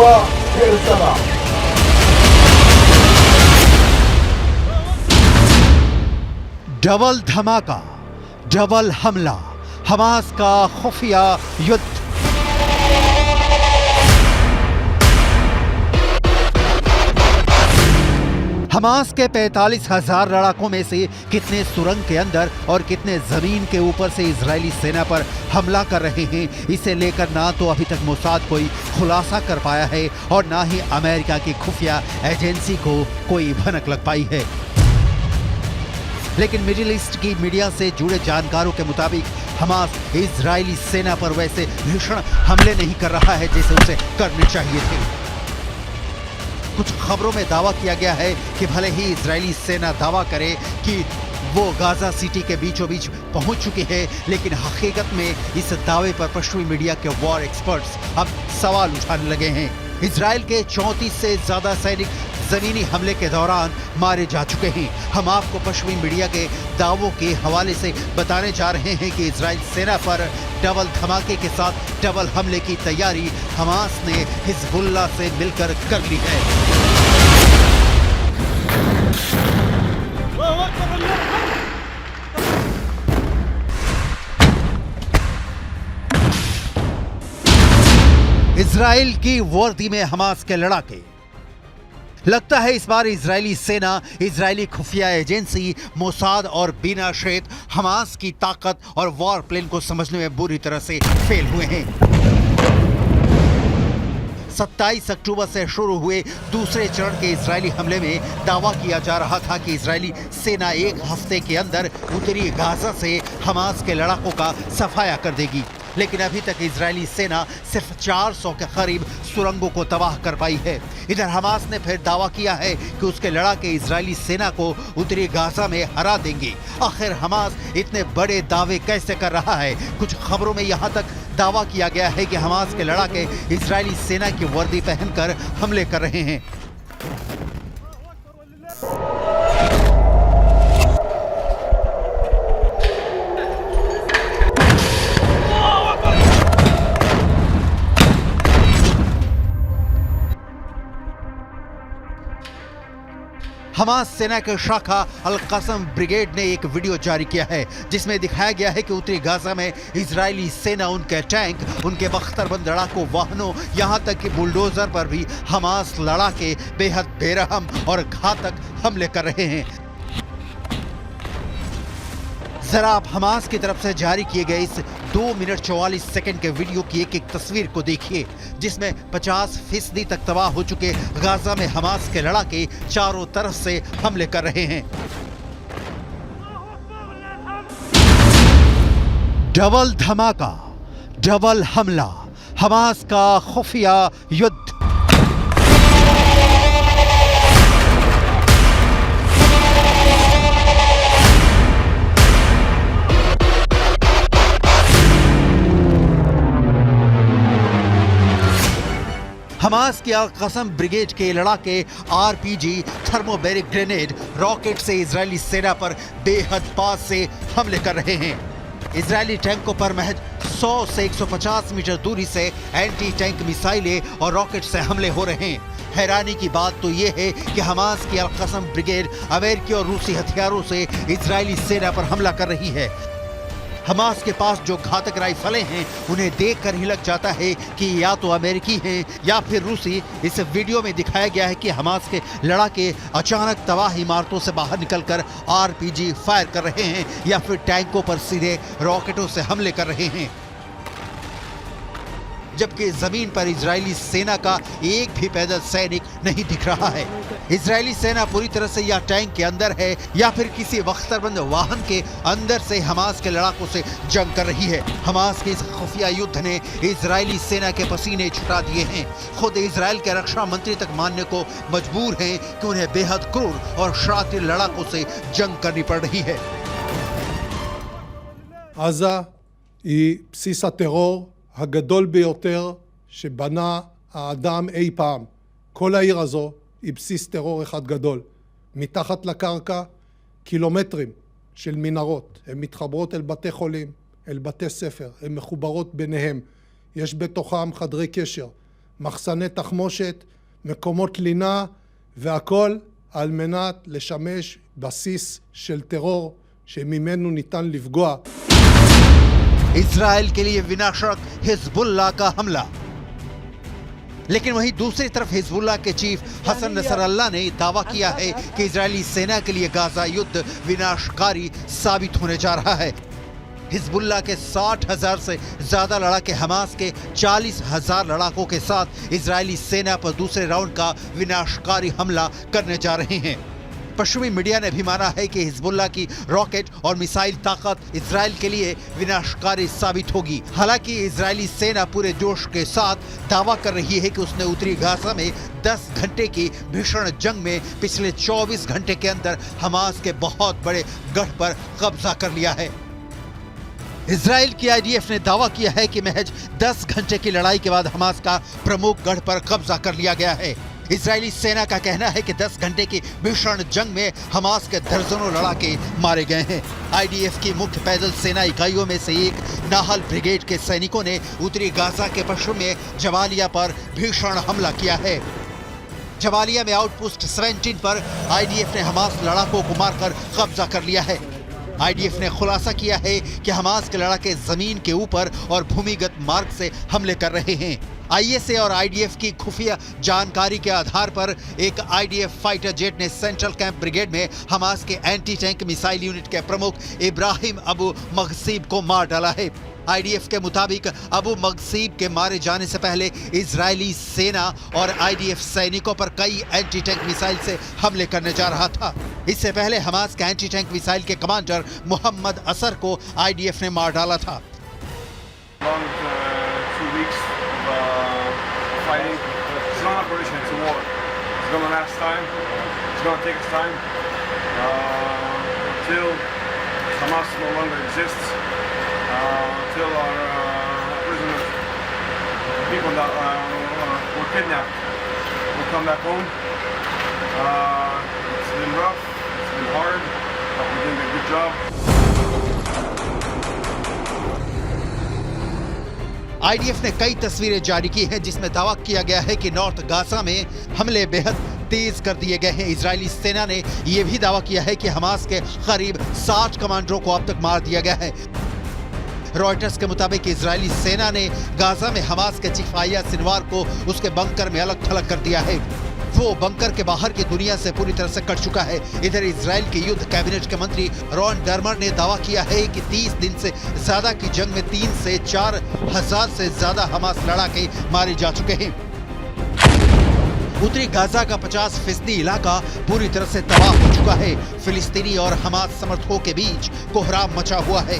हुआ फिर समा। डबल धमाका, डबल हमला, हमास का खुफिया युद्ध। हमास के 45,000 लड़ाकों में से कितने सुरंग के अंदर और कितने जमीन के ऊपर से इजरायली सेना पर हमला कर रहे हैं, इसे लेकर ना तो अभी तक मोसाद कोई खुलासा कर पाया है और ना ही अमेरिका की खुफिया एजेंसी को कोई भनक लग पाई है। लेकिन मिडिल ईस्ट की मीडिया से जुड़े जानकारों के मुताबिक हमास इजरायली सेना पर वैसे भीषण हमले नहीं कर रहा है जैसे उसे करने चाहिए थे। कुछ खबरों में दावा किया गया है कि भले ही इजरायली सेना दावा करे कि वो गाजा सिटी के बीचों बीच पहुंच चुकी है, लेकिन हकीकत में इस दावे पर पश्चिमी मीडिया के वॉर एक्सपर्ट्स अब सवाल उठाने लगे हैं। इजरायल के 34 से ज्यादा सैनिक जमीनी हमले के दौरान मारे जा चुके हैं। हम आपको पश्चिमी मीडिया के दावों के हवाले से बताने जा रहे हैं कि इजरायल सेना पर डबल धमाके के साथ डबल हमले की तैयारी हमास ने हिजबुल्लाह से मिलकर कर ली है। इजराइल की वर्दी में हमास के लड़ाके। लगता है इस बार इजरायली सेना, इजरायली खुफिया एजेंसी मोसाद और बीना शेख हमास की ताकत और वॉर प्लान को समझने में बुरी तरह से फेल हुए हैं। 27 अक्टूबर से शुरू हुए दूसरे चरण के इजरायली हमले में दावा किया जा रहा था कि इजरायली सेना एक हफ्ते के अंदर उत्तरी गाजा से हमास के लड़ाकों का सफाया कर देगी, लेकिन अभी तक इजरायली सेना सिर्फ 400 के करीब सुरंगों को तबाह कर पाई है। इधर हमास ने फिर दावा किया है कि उसके लड़ाके इजरायली सेना को उत्तरी गाजा में हरा देंगे। आखिर हमास इतने बड़े दावे कैसे कर रहा है? कुछ खबरों में यहाँ तक दावा किया गया है कि हमास के लड़ाके इजरायली सेना की वर्दी पहनकर हमले कर रहे हैं। हमास सेना के शाखा अल कसम ब्रिगेड ने एक वीडियो जारी किया है जिसमें दिखाया गया है कि उत्तरी गाजा में इजरायली सेना उनके टैंक, उनके बख्तरबंद लड़ाकू वाहनों, यहां तक कि बुलडोजर पर भी हमास लड़ाके बेहद बेरहम और घातक हमले कर रहे हैं। जरा आप हमास की तरफ से जारी किए गए इस 2 मिनट 44 सेकंड के वीडियो की एक एक तस्वीर को देखिए, जिसमें 50% तक तबाह हो चुके गाजा में हमास के लड़ाके चारों तरफ से हमले कर रहे हैं। डबल धमाका, डबल हमला, हमास का खुफिया युद्ध। हमास की अल कसम ब्रिगेड के लड़ाके आरपीजी, थर्मोबैरिक ग्रेनेड, रॉकेट से इजरायली सेना पर बेहद पास से हमले कर रहे हैं। इजरायली टैंकों पर महज 100 से 150 मीटर दूरी से एंटी टैंक मिसाइलें और रॉकेट से हमले हो रहे हैं। हैरानी की बात तो यह है कि हमास की अल कसम ब्रिगेड अमेरिकी और रूसी हथियारों से इजरायली सेना पर हमला कर रही है। हमास के पास जो घातक राइफलें हैं उन्हें देखकर ही लग जाता है कि या तो अमेरिकी हैं या फिर रूसी। इस वीडियो में दिखाया गया है कि हमास के लड़ाके अचानक तबाह इमारतों से बाहर निकलकर आरपीजी फायर कर रहे हैं या फिर टैंकों पर सीधे रॉकेटों से हमले कर रहे हैं, जबकि जमीन पर इजरायली सेना का एक भी पैदल सैनिक नहीं दिख रहा है। इजरायली सेना पूरी तरह से या टैंक के अंदर है या फिर किसी बख्तरबंद वाहन के अंदर से हमास के लड़ाकों से जंग कर रही है। हमास के इस खुफिया युद्ध ने इजरायली सेना के पसीने छुटा दिए हैं। खुद इजरायल के रक्षा मंत्री तक मानने को मजबूर हैं कि उन्हें बेहद क्रूर और शातिर लड़ाकों से जंग करनी पड़ रही है। עזה היא בסיס הטרור הגדול ביותר שבנה האדם אי פעם. כל העיר הזו היא בסיס טרור אחד גדול. מתחת לקרקע קילומטרים של מנהרות. הן מתחברות אל בתי חולים, אל בתי ספר, הן מחוברות ביניהם. יש בתוכם חדרי קשר. מחסני תחמושת, מקומות לינה, והכל על מנת לשמש בסיס של טרור שממנו ניתן לפגוע. इजराइल के लिए विनाशक हिजबुल्लाह का हमला। लेकिन वहीं दूसरी तरफ हिजबुल्लाह के चीफ हसन नसरल्लाह ने दावा किया है कि इजरायली सेना के लिए गाजा युद्ध विनाशकारी साबित होने जा रहा है। हिजबुल्लाह के 60,000 से ज्यादा लड़ाके हमास के 40,000 लड़ाकों के साथ इजरायली सेना पर दूसरे राउंड का विनाशकारी हमला करने जा रहे हैं। पश्चिमी मीडिया ने भी माना है कि हिजबुल्लाह की रॉकेट और मिसाइल ताकत इजराइल के लिए विनाशकारी साबित होगी। हालांकि इजरायली सेना पूरे जोश के साथ दावा कर रही है कि उसने उत्तरी गाजा में 10 घंटे की भीषण जंग में पिछले 24 घंटे के अंदर हमास के बहुत बड़े गढ़ पर कब्जा कर लिया है। इजराइल की आईडीएफ ने दावा किया है कि महज 10 घंटे की लड़ाई के बाद हमास का प्रमुख गढ़ पर कब्जा कर लिया गया है। इजरायली सेना का कहना है कि 10 घंटे की भीषण जंग में हमास के दर्जनों लड़ाके मारे गए हैं। आईडीएफ की मुख्य पैदल सेना इकाइयों में से एक नाहल ब्रिगेड के सैनिकों ने उत्तरी गाजा के पश्चिम में जबालिया पर भीषण हमला किया है। जबालिया में आउटपोस्ट 17 पर आईडीएफ ने हमास लड़ाकों को मारकर कब्जा कर लिया है। आईडीएफ ने खुलासा किया है कि हमास के लड़ाके जमीन के ऊपर और भूमिगत मार्ग से हमले कर रहे हैं। आईएसए और आईडीएफ की खुफिया जानकारी के आधार पर एक आईडीएफ फाइटर जेट ने सेंट्रल कैंप ब्रिगेड में हमास के एंटी टैंक मिसाइल यूनिट के प्रमुख इब्राहिम अबू मगसीब को मार डाला है। आईडीएफ के मुताबिक अबू मगसीब के मारे जाने से पहले इजरायली सेना और आईडीएफ सैनिकों पर कई एंटी टैंक मिसाइल से हमले करने जा रहा था। इससे पहले हमास के एंटी टैंक मिसाइल के कमांडर मोहम्मद असर को आईडीएफ ने मार डाला था। Fighting. It's not an operation, it's a war. It's going to last time. It's going to take its time until Hamas no longer exists, until our prisoners, people that were kidnapped, will come back home. It's been rough, it's been hard, but we're doing a good job. IDF ने कई तस्वीरें जारी की हैं जिसमें दावा किया गया है कि नॉर्थ गाजा में हमले बेहद तेज कर दिए गए हैं। इजरायली सेना ने यह भी दावा किया है कि हमास के करीब 60 कमांडरों को अब तक मार दिया गया है। रॉयटर्स के मुताबिक इजरायली सेना ने गाजा में हमास के चीफ आया सिनवार को उसके बंकर में अलग थलग कर दिया है। वो बंकर के बाहर की दुनिया से पूरी तरह से कट चुका है। इधर इजराइल के युद्ध कैबिनेट के मंत्री रॉन डर्मर ने दावा किया है कि 30 दिन से ज्यादा की जंग में 3 से 4 हजार से ज्यादा हमास लड़ाके मारे जा चुके हैं। उत्तरी गाजा का 50% इलाका पूरी तरह से तबाह हो चुका है। फिलिस्तीनी और हमास समर्थकों के बीच कोहराम मचा हुआ है।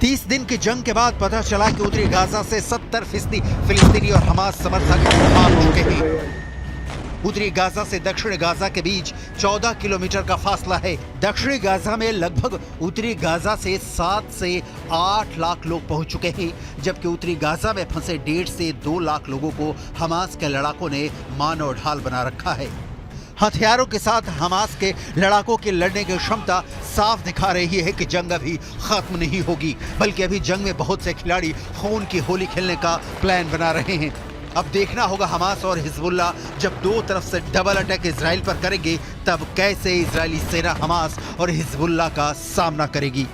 30 दिन की जंग के बाद पता चला कि उत्तरी गाजा से 70% फिलिस्तीनी और हमास समर्थक भाग चुके हैं। उत्तरी गाजा से दक्षिण गाजा के बीच 14 किलोमीटर का फासला है। दक्षिणी गाजा में लगभग उत्तरी गाजा से 7 से 8 लाख लोग पहुंच चुके हैं, जबकि उत्तरी गाजा में फंसे 1.5 से 2 लाख लोगों को हमास के लड़ाकों ने मानव ढाल बना रखा है। हथियारों के साथ हमास के लड़ाकों की लड़ने की क्षमता साफ दिखा रही है कि जंग अभी खत्म नहीं होगी, बल्कि अभी जंग में बहुत से खिलाड़ी खून की होली खेलने का प्लान बना रहे हैं। अब देखना होगा हमास और हिजबुल्लाह जब दो तरफ से डबल अटैक इजराइल पर करेंगे, तब कैसे इजरायली सेना हमास और हिजबुल्लाह का सामना करेगी।